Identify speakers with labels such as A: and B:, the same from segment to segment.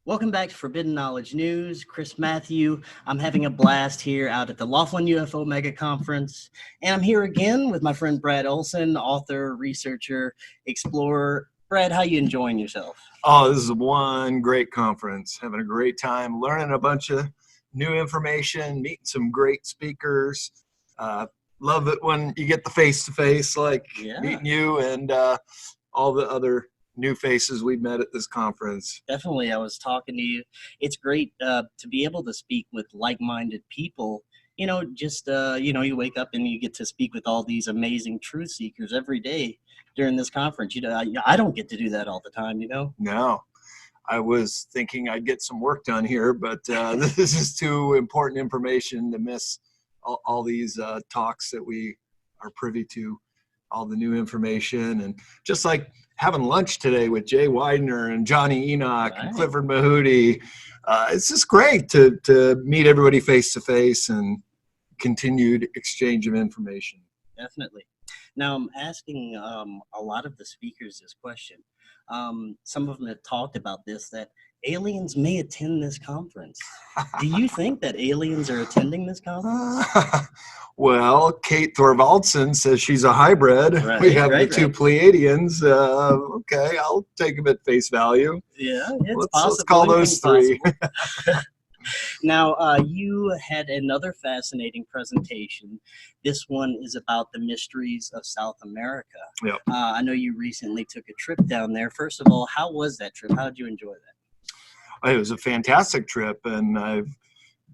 A: Welcome back to Forbidden Knowledge News. Chris Matthew. I'm having a blast here out at the Laughlin UFO Megaconference. And I'm here again with my friend Brad Olsen, author, researcher, explorer. Brad, how you enjoying yourself?
B: Oh, this is one great conference. Having a great time, learning a bunch of new information, meeting some great speakers. Love it when you get the face-to-face, like meeting you and all the other new faces we've met at this conference.
A: Definitely. I was talking to you. It's great to be able to speak with like-minded people. You wake up and you get to speak with all these amazing truth seekers every day during this conference. I don't get to do that all the time,
B: No, I was thinking I'd get some work done here, but this is too important information to miss all these talks that we are privy to, all the new information. And just like having lunch today with Jay Widener and Johnny Enoch and Clifford Mahooty, it's just great to meet everybody face to face and continued exchange of information.
A: Definitely. Now, I'm asking a lot of the speakers this question. Some of them have talked about this, that aliens may attend this conference. Do you think that aliens are attending this conference?
B: Well, Kate Thorvaldsen says she's a hybrid. We have the two Pleiadians. Okay, I'll take them at face value.
A: Yeah,
B: let's call those three.
A: Now, you had another fascinating presentation. This one is about the mysteries of South America.
B: Yep.
A: I know you recently took a trip down there. First of all, how was that trip? How did you enjoy that?
B: It was a fantastic trip, and I've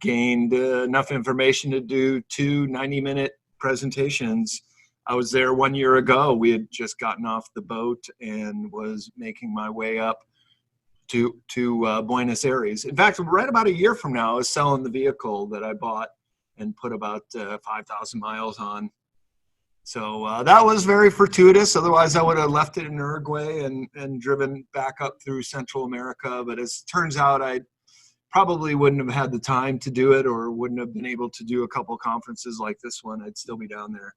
B: gained enough information to do two 90-minute presentations. I was there 1 year ago. We had just gotten off the boat and was making my way up to Buenos Aires. In fact, right about a year from now, I was selling the vehicle that I bought and put about 5,000 miles on. So that was very fortuitous. Otherwise, I would have left it in Uruguay and driven back up through Central America. But as it turns out, I probably wouldn't have had the time to do it, or wouldn't have been able to do a couple conferences like this one. I'd still be down there.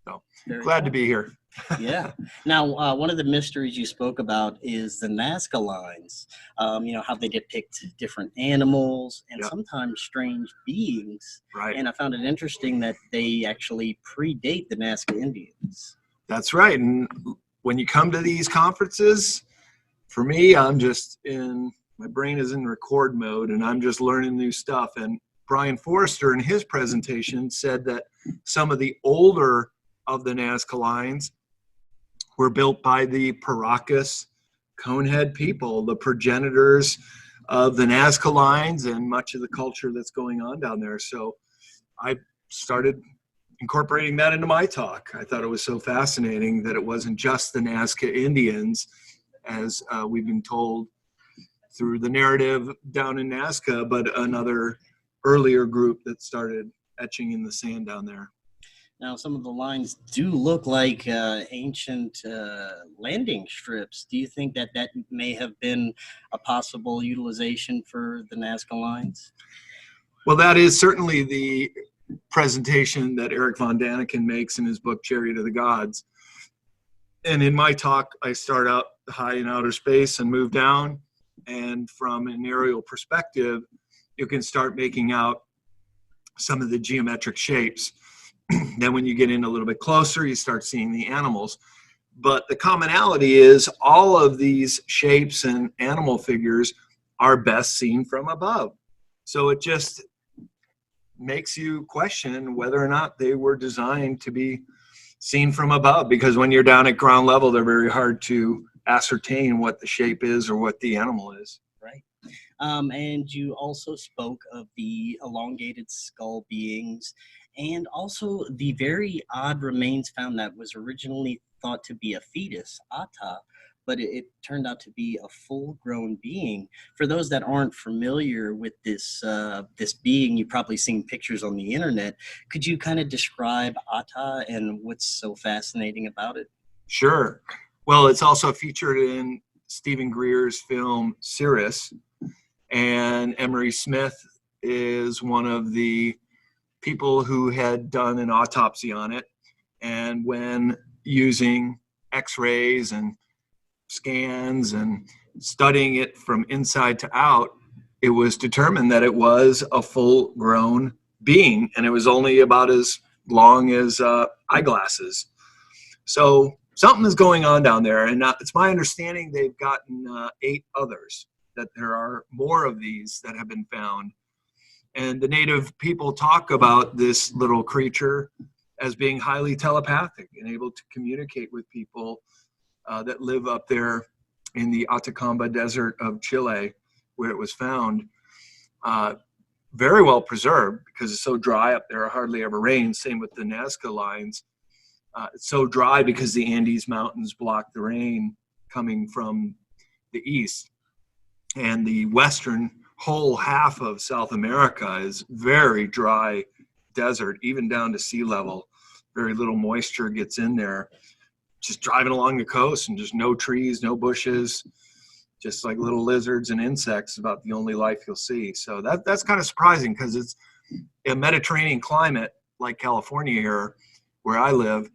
B: So glad to be here.
A: Yeah. Now, one of the mysteries you spoke about is the Nazca lines. How they depict different animals and sometimes strange beings.
B: Right.
A: And I found it interesting that they actually predate the Nazca Indians.
B: That's right. And when you come to these conferences, for me, my brain is in record mode, and I'm just learning new stuff. And Brian Forrester in his presentation said that some of the older of the Nazca lines were built by the Paracas Conehead people, the progenitors of the Nazca lines and much of the culture that's going on down there. So I started incorporating that into my talk. I thought it was so fascinating that it wasn't just the Nazca Indians, as we've been told through the narrative down in Nazca, but another earlier group that started etching in the sand down there.
A: Now, some of the lines do look like ancient landing strips. Do you think that may have been a possible utilization for the Nazca lines?
B: Well, that is certainly the presentation that Eric von Daniken makes in his book, Chariot of the Gods. And in my talk, I start out high in outer space and move down. And from an aerial perspective, you can start making out some of the geometric shapes. Then when you get in a little bit closer, you start seeing the animals. But the commonality is all of these shapes and animal figures are best seen from above. So it just makes you question whether or not they were designed to be seen from above, because when you're down at ground level, they're very hard to ascertain what the shape is or what the animal is.
A: Right. And you also spoke of the elongated skull beings, and also the very odd remains found that was originally thought to be a fetus, Ata, but it turned out to be a full-grown being. For those that aren't familiar with this being, you've probably seen pictures on the internet. Could you kind of describe Ata and what's so fascinating about it?
B: Sure. Well, it's also featured in Stephen Greer's film Cirrus, and Emery Smith is one of the people who had done an autopsy on it, and when using x-rays and scans and studying it from inside to out, it was determined that it was a full-grown being, and it was only about as long as eyeglasses. So something is going on down there, and it's my understanding they've gotten 8 others, that there are more of these that have been found. And the native people talk about this little creature as being highly telepathic and able to communicate with people that live up there in the Atacama Desert of Chile, where it was found. Very well preserved because it's so dry up there, hardly ever rains. Same with the Nazca lines. It's so dry because the Andes Mountains block the rain coming from the east. And the western whole half of South America is very dry desert, even down to sea level. Very little moisture gets in there. Just driving along the coast and just no trees, no bushes, just like little lizards and insects, about the only life you'll see. So that's kind of surprising because it's a Mediterranean climate like California here where I live,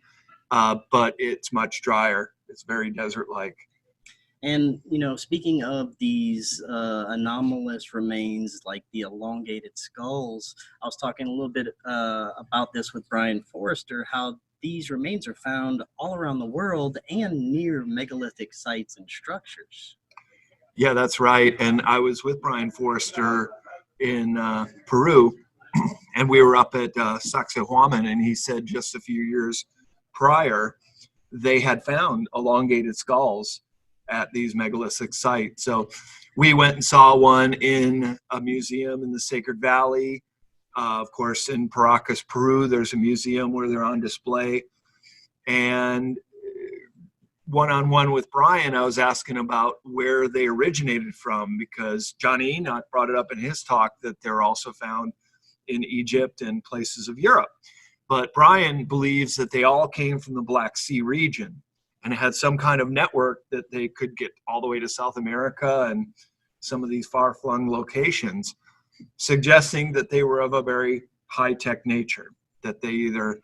B: but it's much drier. It's very desert-like.
A: And, you know, speaking of these anomalous remains like the elongated skulls, I was talking a little bit about this with Brian Forrester, how these remains are found all around the world and near megalithic sites and structures.
B: Yeah, that's right. And I was with Brian Forrester in Peru, and we were up at Sacsayhuaman, and he said just a few years prior, they had found elongated skulls at these megalithic sites. So we went and saw one in a museum in the Sacred Valley. Of course, in Paracas, Peru, there's a museum where they're on display. And one-on-one with Brian, I was asking about where they originated from, because Johnny Enoch brought it up in his talk that they're also found in Egypt and places of Europe. But Brian believes that they all came from the Black Sea region and had some kind of network that they could get all the way to South America and some of these far-flung locations, suggesting that they were of a very high-tech nature, that they either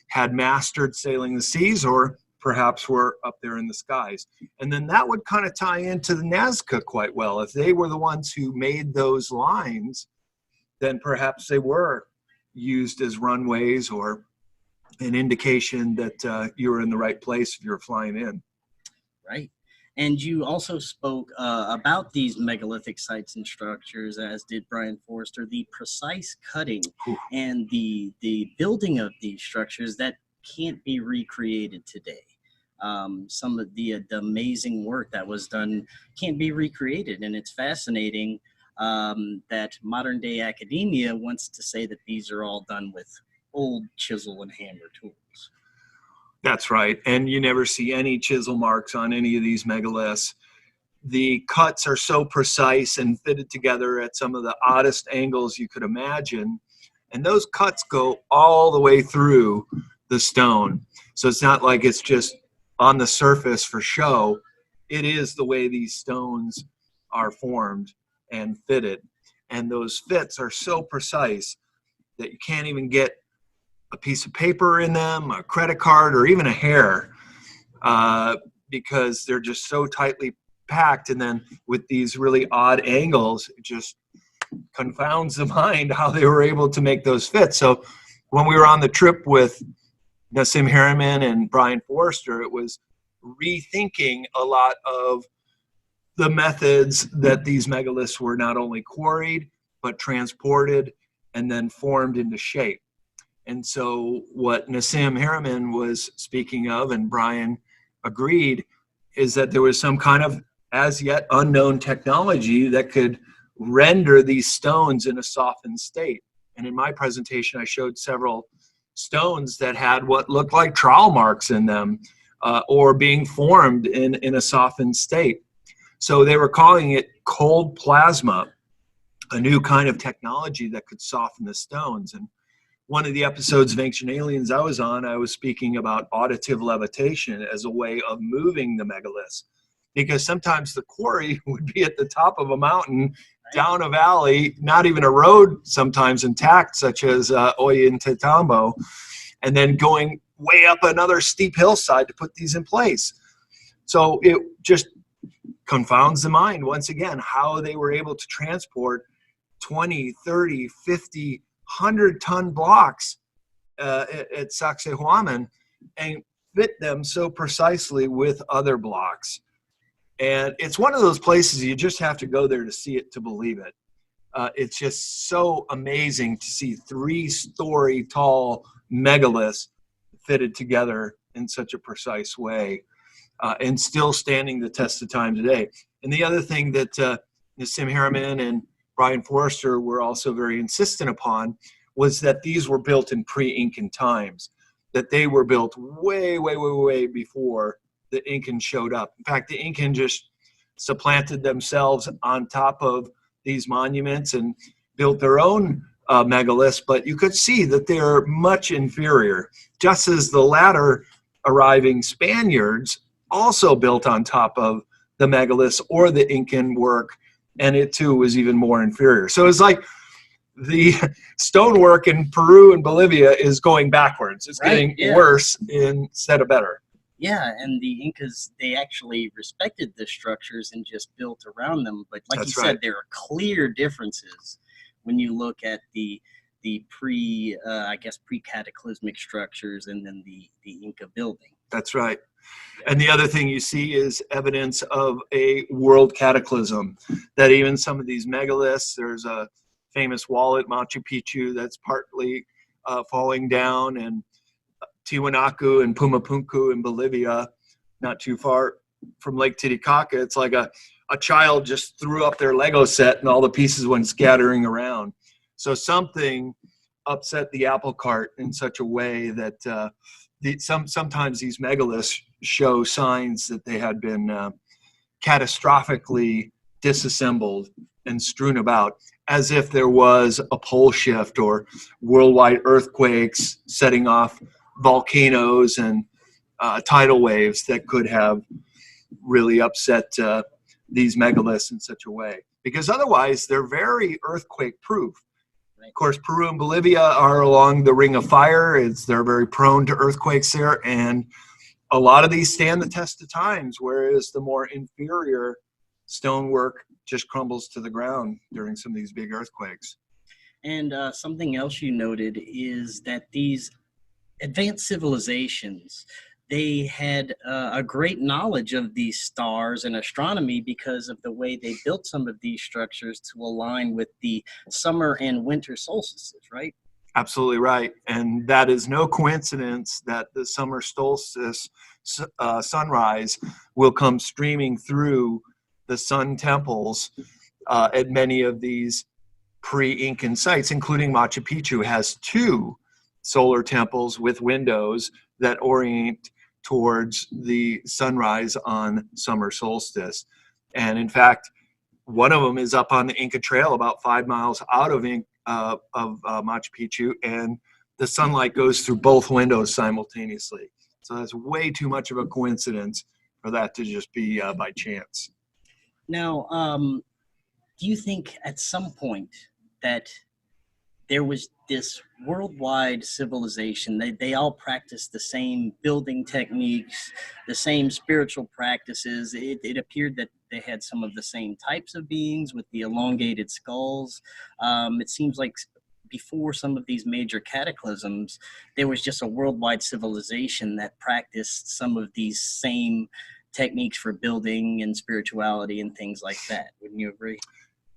B: had mastered sailing the seas or perhaps were up there in the skies. And then that would kind of tie into the Nazca quite well. If they were the ones who made those lines, then perhaps they were used as runways or an indication that you were in the right place if you were flying in.
A: Right. And you also spoke about these megalithic sites and structures, as did Brian Forrester, the precise cutting and the building of these structures that can't be recreated today. Some of the amazing work that was done can't be recreated, and it's fascinating that modern day academia wants to say that these are all done with old chisel and hammer tools.
B: That's right. And you never see any chisel marks on any of these megaliths. The cuts are so precise and fitted together at some of the oddest angles you could imagine. And those cuts go all the way through the stone. So it's not like it's just on the surface for show. It is the way these stones are formed and fitted. And those fits are so precise that you can't even get a piece of paper in them, a credit card, or even a hair, because they're just so tightly packed. And then with these really odd angles, it just confounds the mind how they were able to make those fit. So when we were on the trip with Nassim Harriman and Brian Forrester, it was rethinking a lot of the methods that these megaliths were not only quarried, but transported and then formed into shape. And so what Nassim Harriman was speaking of, and Brian agreed, is that there was some kind of as yet unknown technology that could render these stones in a softened state. And in my presentation, I showed several stones that had what looked like trowel marks in them, or being formed in a softened state. So they were calling it cold plasma, a new kind of technology that could soften the stones. And one of the episodes of Ancient Aliens I was on, I was speaking about auditive levitation as a way of moving the megaliths, because sometimes the quarry would be at the top of a mountain, down a valley, not even a road sometimes intact, such as Ollantaytambo, and then going way up another steep hillside to put these in place. So it just confounds the mind once again, how they were able to transport 20, 30, 50, 100-ton blocks at Sacsayhuaman and fit them so precisely with other blocks. And it's one of those places you just have to go there to see it, to believe it. It's just so amazing to see 3-story tall megaliths fitted together in such a precise way, and still standing the test of time today. And the other thing that Sim Harriman and Brian Forrester were also very insistent upon was that these were built in pre-Incan times, that they were built way, way, way, way before the Incans showed up. In fact, the Incan just supplanted themselves on top of these monuments and built their own megaliths, but you could see that they're much inferior, just as the latter arriving Spaniards also built on top of the megaliths or the Incan work, and it too was even more inferior. So it's like the stonework in Peru and Bolivia is going backwards. It's getting worse instead of better.
A: Yeah, and the Incas, they actually respected the structures and just built around them. But like you said, there are clear differences when you look at the pre-cataclysmic structures and then the Inca building.
B: That's right. And the other thing you see is evidence of a world cataclysm, that even some of these megaliths, there's a famous wall at Machu Picchu that's partly falling down, and Tiwanaku and Pumapunku in Bolivia, not too far from Lake Titicaca. It's like a child just threw up their Lego set and all the pieces went scattering around. So something upset the apple cart in such a way that sometimes these megaliths show signs that they had been catastrophically disassembled and strewn about, as if there was a pole shift or worldwide earthquakes setting off volcanoes and tidal waves that could have really upset these megaliths in such a way. Because otherwise, they're very earthquake-proof. Of course, Peru and Bolivia are along the Ring of Fire. They're very prone to earthquakes there, and a lot of these stand the test of times, whereas the more inferior stonework just crumbles to the ground during some of these big earthquakes.
A: And something else you noted is that these advanced civilizations, they had a great knowledge of these stars and astronomy because of the way they built some of these structures to align with the summer and winter solstices, right?
B: Absolutely right. And that is no coincidence that the summer solstice sunrise will come streaming through the sun temples at many of these pre-Incan sites, including Machu Picchu has 2 solar temples with windows that orient towards the sunrise on summer solstice. And in fact, one of them is up on the Inca Trail about 5 miles out of Machu Picchu, and the sunlight goes through both windows simultaneously. So that's way too much of a coincidence for that to just be by chance.
A: Now, do you think at some point that there was this worldwide civilization, they all practiced the same building techniques, the same spiritual practices? It appeared that they had some of the same types of beings with the elongated skulls. It seems like before some of these major cataclysms, there was just a worldwide civilization that practiced some of these same techniques for building and spirituality and things like that. Wouldn't you agree?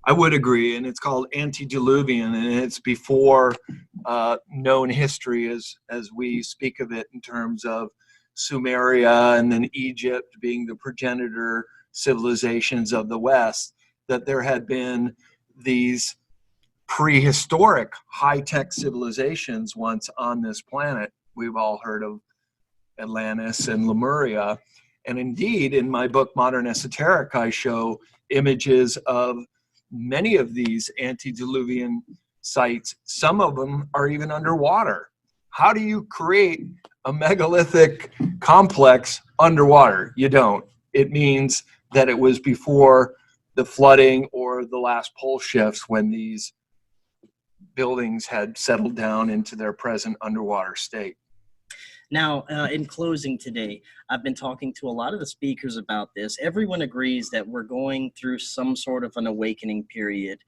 B: I would agree, and it's called antediluvian, and it's before known history as we speak of it in terms of Sumeria and then Egypt being the progenitor civilizations of the West, that there had been these prehistoric high-tech civilizations once on this planet. We've all heard of Atlantis and Lemuria, and indeed in my book Modern Esoteric I show images of many of these antediluvian sites. Some of them are even underwater. How do you create a megalithic complex underwater? You don't. It means that it was before the flooding or the last pole shifts when these buildings had settled down into their present underwater state.
A: Now, in closing today, I've been talking to a lot of the speakers about this. Everyone agrees that we're going through some sort of an awakening period.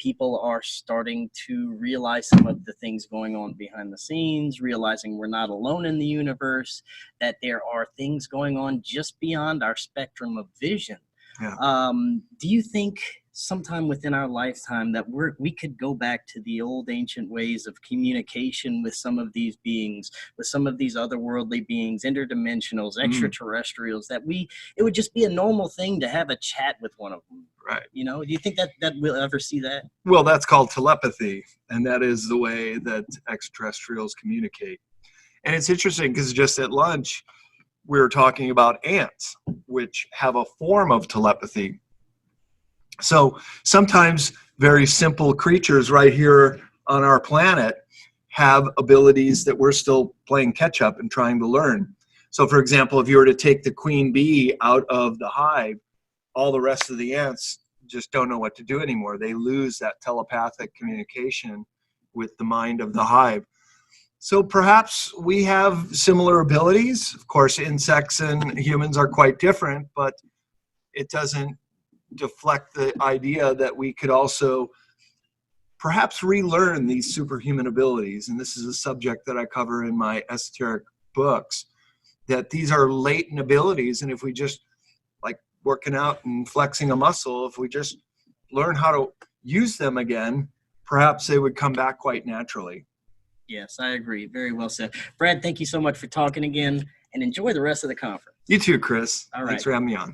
A: People are starting to realize some of the things going on behind the scenes, realizing we're not alone in the universe, that there are things going on just beyond our spectrum of vision.
B: Yeah.
A: Do you think sometime within our lifetime that we could go back to the old ancient ways of communication with some of these beings, with some of these otherworldly beings, interdimensionals, extraterrestrials, that it would just be a normal thing to have a chat with one of them?
B: Right.
A: You know, do you think that we'll ever see that?
B: Well, that's called telepathy, and that is the way that extraterrestrials communicate. And it's interesting because just at lunch, we were talking about ants, which have a form of telepathy. So sometimes very simple creatures right here on our planet have abilities that we're still playing catch up and trying to learn. So for example, if you were to take the queen bee out of the hive, all the rest of the ants just don't know what to do anymore. They lose that telepathic communication with the mind of the hive. So perhaps we have similar abilities. Of course, insects and humans are quite different, but it doesn't deflect the idea that we could also perhaps relearn these superhuman abilities. And this is a subject that I cover in my esoteric books, that these are latent abilities. And if we just, like working out and flexing a muscle, if we just learn how to use them again, perhaps they would come back quite naturally.
A: Yes, I agree. Very well said. Brad, thank you so much for talking again, and enjoy the rest of the conference.
B: You too, Chris.
A: All right.
B: Thanks for having me on.